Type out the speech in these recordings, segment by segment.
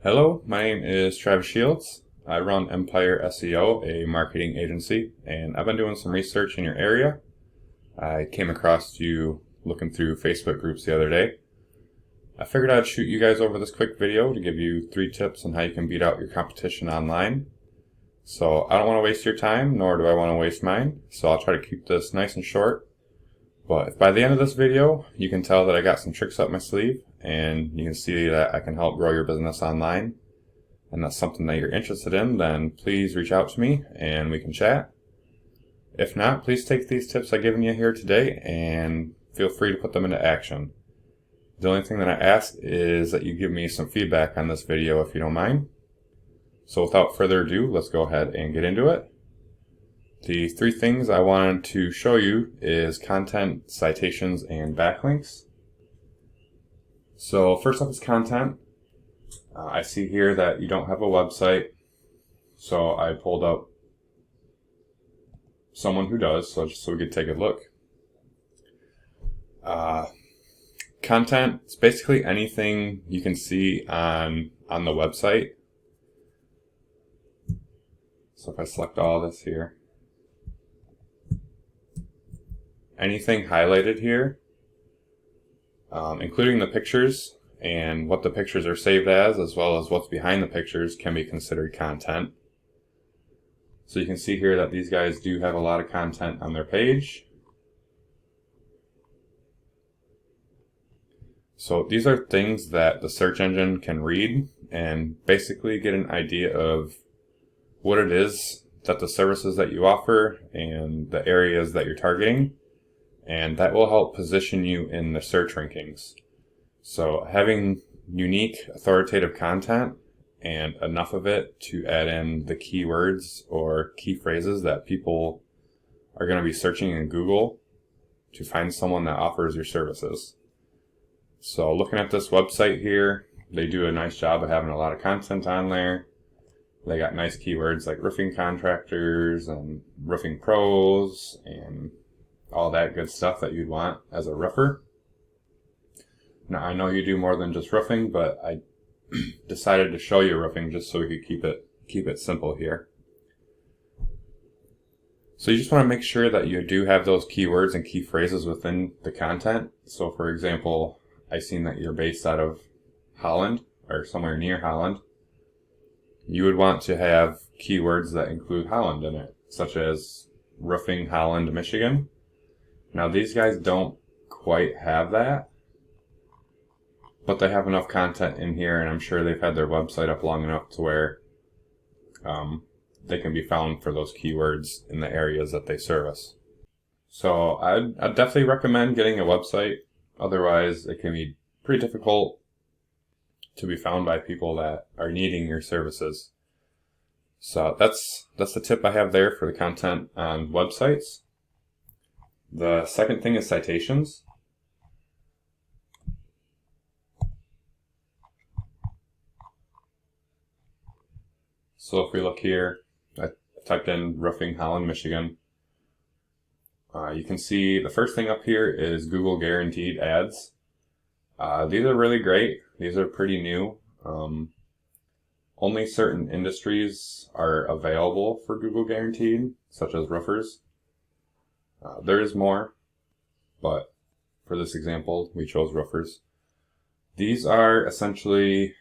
Hello, my name is Travis Shields. I run Empire SEO, a marketing agency, and I've been doing some research in your area. I came across you looking through Facebook groups the other day. I figured I'd shoot you guys over this quick video to give you 3 tips on how you can beat out your competition online. So I don't want to waste your time, nor do I want to waste mine, so I'll try to keep this nice and short. But if by the end of this video you can tell that I got some tricks up my sleeve and you can see that I can help grow your business online and that's something that you're interested in, then please reach out to me and we can chat. If not, please take these tips I've given you here today and feel free to put them into action. The only thing that I ask is that you give me some feedback on this video if you don't mind. So without further ado, let's go ahead and get into it. The 3 things I wanted to show you is content, citations, and backlinks. So first up is content. I see here that you don't have a website, so I pulled up someone who does, just so we could take a look. Content is basically anything you can see on the website. So if I select all this here, anything highlighted here, including the pictures and what the pictures are saved as well as what's behind the pictures, can be considered content. So you can see here that these guys do have a lot of content on their page. So these are things that the search engine can read and basically get an idea of what it is that the services that you offer and the areas that you're targeting, and that will help position you in the search rankings. So having unique, authoritative content and enough of it to add in the keywords or key phrases that people are going to be searching in Google to find someone that offers your services. So looking at this website here, they do a nice job of having a lot of content on there. They got nice keywords like roofing contractors and roofing pros and all that good stuff that you'd want as a roofer. Now I know you do more than just roofing, but I decided to show you roofing just so we could keep it simple here. So you just want to make sure that you do have those keywords and key phrases within the content. So for example, I've seen that you're based out of Holland or somewhere near Holland. You would want to have keywords that include Holland in it, such as roofing Holland, Michigan. Now these guys don't quite have that, but they have enough content in here, and I'm sure they've had their website up long enough to where they can be found for those keywords in the areas that they service. So I'd definitely recommend getting a website. Otherwise, it can be pretty difficult to be found by people that are needing your services. So that's the tip I have there for the content on websites. The second thing is citations. So if we look here, I typed in roofing Holland, Michigan. You can see the first thing up here is Google guaranteed ads. These are really great. These are pretty new. Only certain industries are available for Google guaranteed, such as roofers. There is more, but for this example, we chose roofers. These are essentially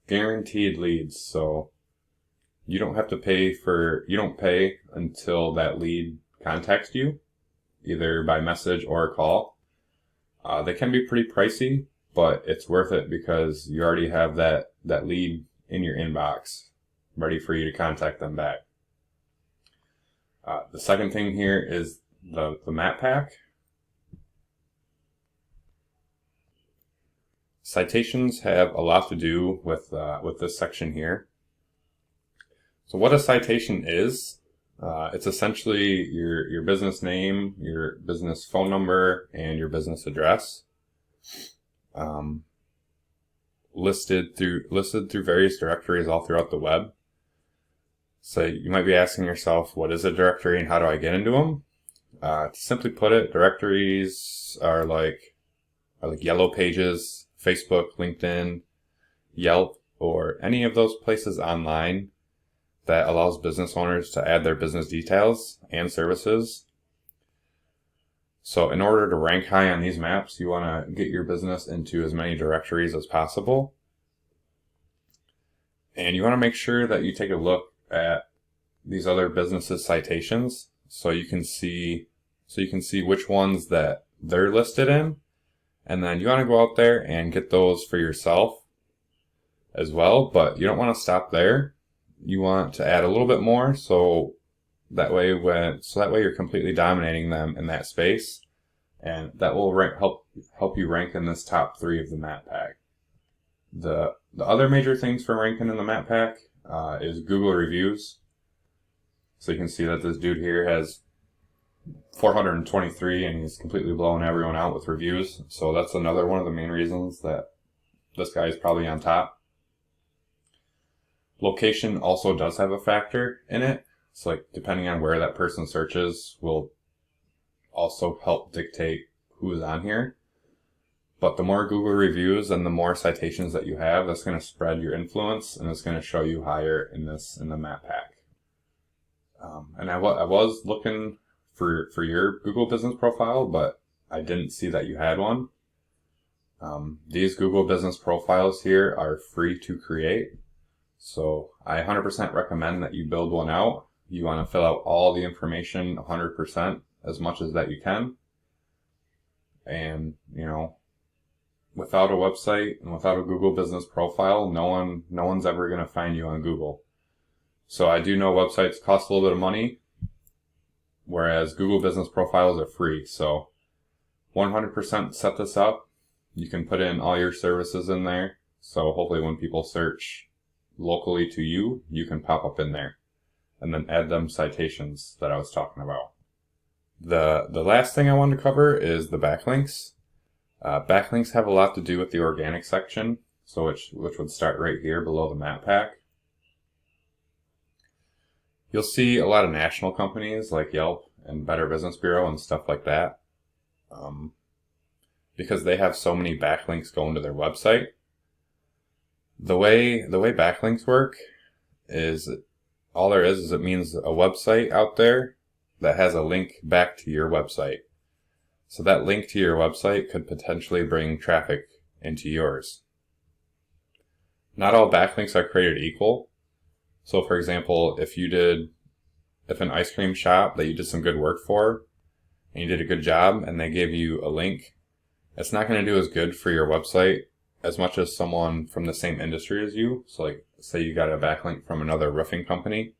guaranteed leads, so you don't have to you don't pay until that lead contacts you, either by message or a call. They can be pretty pricey, but it's worth it because you already have that lead in your inbox, ready for you to contact them back. The second thing here is the map pack. Citations have a lot to do with this section here. So what a citation is, it's essentially your business name, your business phone number, and your business address. Listed through various directories all throughout the web. So you might be asking yourself, what is a directory and how do I get into them? To simply put it, directories are like yellow pages, Facebook, LinkedIn, Yelp, or any of those places online that allows business owners to add their business details and services. So in order to rank high on these maps, you want to get your business into as many directories as possible. And you want to make sure that you take a look at these other businesses' citations so you can see which ones that they're listed in. And then you want to go out there and get those for yourself as well, but you don't want to stop there. You want to add a little bit more so that way you're completely dominating them in that space, and that will help you rank in this top 3 of the map pack. The other major things for ranking in the map pack is Google reviews. So you can see that this dude here has 423 and he's completely blowing everyone out with reviews. So that's another one of the main reasons that this guy is probably on top. Location also does have a factor in it. So like depending on where that person searches will also help dictate who is on here. But the more Google reviews and the more citations that you have, that's going to spread your influence and it's going to show you higher in the map pack. And I was looking for your Google business profile, but I didn't see that you had one. These Google business profiles here are free to create. So I 100% recommend that you build one out. You want to fill out all the information 100% as much as that you can. And, without a website and without a Google business profile, no one's ever going to find you on Google. So I do know websites cost a little bit of money, whereas Google business profiles are free. So 100% set this up. You can put in all your services in there. So hopefully when people search locally to you, you can pop up in there. And then add them citations that I was talking about. The last thing I wanted to cover is the backlinks. Backlinks have a lot to do with the organic section, so which would start right here below the map pack. You'll see a lot of national companies like Yelp and Better Business Bureau and stuff like that, because they have so many backlinks going to their website. The way backlinks work is all there is it means a website out there that has a link back to your website. So that link to your website could potentially bring traffic into yours. Not all backlinks are created equal. So for example, if an ice cream shop that you did some good work for, and you did a good job, and they gave you a link, it's not going to do as good for your website as much as someone from the same industry as you. So like, say you got a backlink from another roofing company,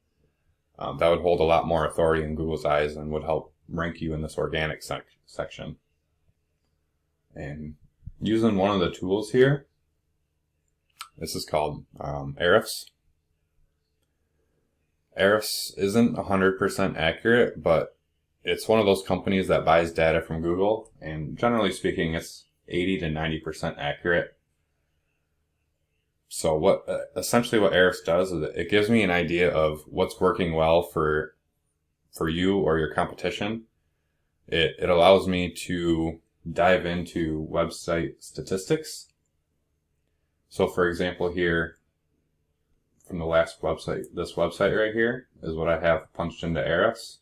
that would hold a lot more authority in Google's eyes and would help rank you in this organic section. And using one of the tools here, this is called Ahrefs. Ahrefs isn't 100% accurate, but it's one of those companies that buys data from Google, and generally speaking, it's 80 to 90% accurate. So essentially what Ahrefs does is it gives me an idea of what's working well for you or your competition. It allows me to dive into website statistics. So for example here, from the last website, this website right here is what I have punched into Ahrefs.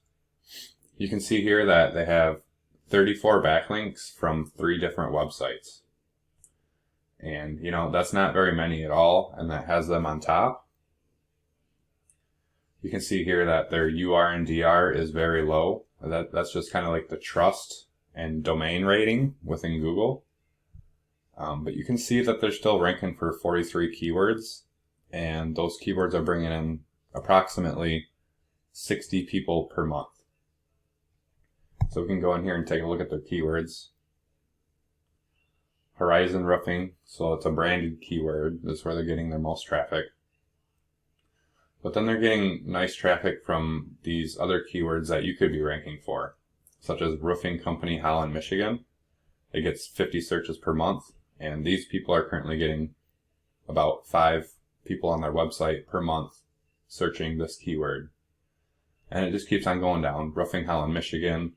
You can see here that they have 34 backlinks from 3 different websites. And, that's not very many at all, and that has them on top. You can see here that their UR and DR is very low. That's just kind of like the trust and domain rating within Google. But you can see that they're still ranking for 43 keywords, and those keywords are bringing in approximately 60 people per month. So we can go in here and take a look at their keywords. Horizon roofing, so it's a branded keyword. That's where they're getting their most traffic. But then they're getting nice traffic from these other keywords that you could be ranking for, such as roofing company Holland, Michigan. It gets 50 searches per month, and these people are currently getting about 5 people on their website per month searching this keyword. And it just keeps on going down. Roofing Holland, Michigan,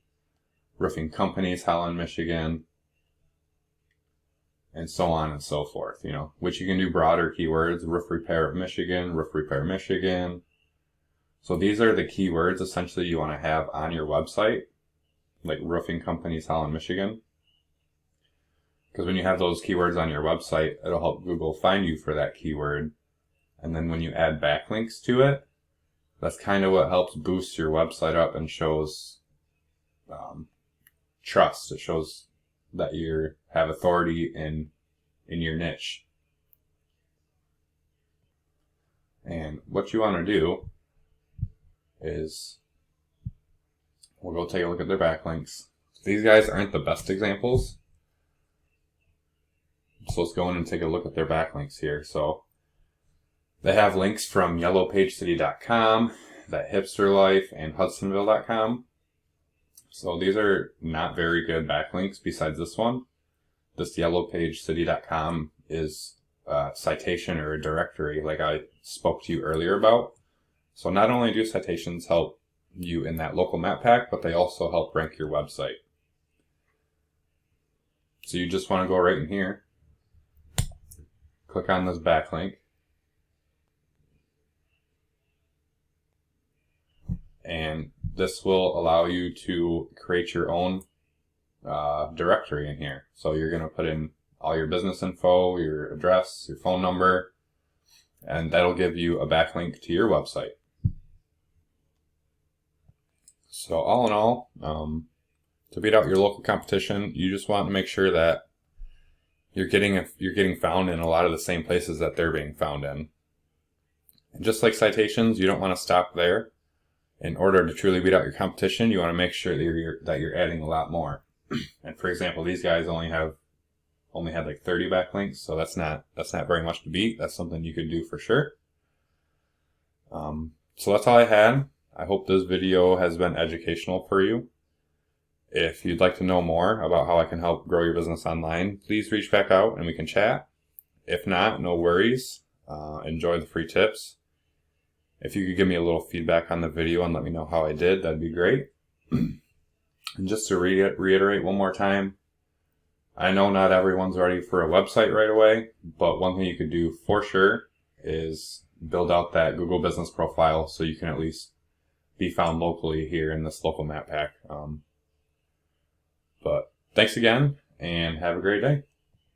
roofing companies Holland, Michigan. and so on and so forth, which you can do broader keywords, roof repair of Michigan, roof repair Michigan. So these are the keywords essentially you want to have on your website, like roofing companies, Holland, Michigan. Because when you have those keywords on your website, it'll help Google find you for that keyword. And then when you add backlinks to it, that's kind of what helps boost your website up and shows trust. It shows that you have authority in your niche. And what you want to do is, we'll go take a look at their backlinks. These guys aren't the best examples, so let's go in and take a look at their backlinks here. So they have links from yellowpagecity.com, That Hipster Life, and Hudsonville.com. So these are not very good backlinks besides this one. This yellowpagecity.com is a citation or a directory like I spoke to you earlier about. So not only do citations help you in that local map pack, but they also help rank your website. So you just want to go right in here, click on this backlink, and this will allow you to create your own directory in here. So you're going to put in all your business info, your address, your phone number, and that'll give you a backlink to your website. So all in all, to beat out your local competition, you just want to make sure that you're getting found in a lot of the same places that they're being found in. And just like citations, you don't want to stop there. In order to truly beat out your competition, you want to make sure that you're adding a lot more. And for example, these guys only had like 30 backlinks, so that's not very much to beat. That's something you could do for sure. So that's all I had. I hope this video has been educational for you. If you'd like to know more about how I can help grow your business online, please reach back out and we can chat. If not, no worries. Enjoy the free tips. If you could give me a little feedback on the video and let me know how I did, that'd be great. And just to reiterate one more time, I know not everyone's ready for a website right away, but one thing you could do for sure is build out that Google business profile so you can at least be found locally here in this local map pack. But thanks again and have a great day.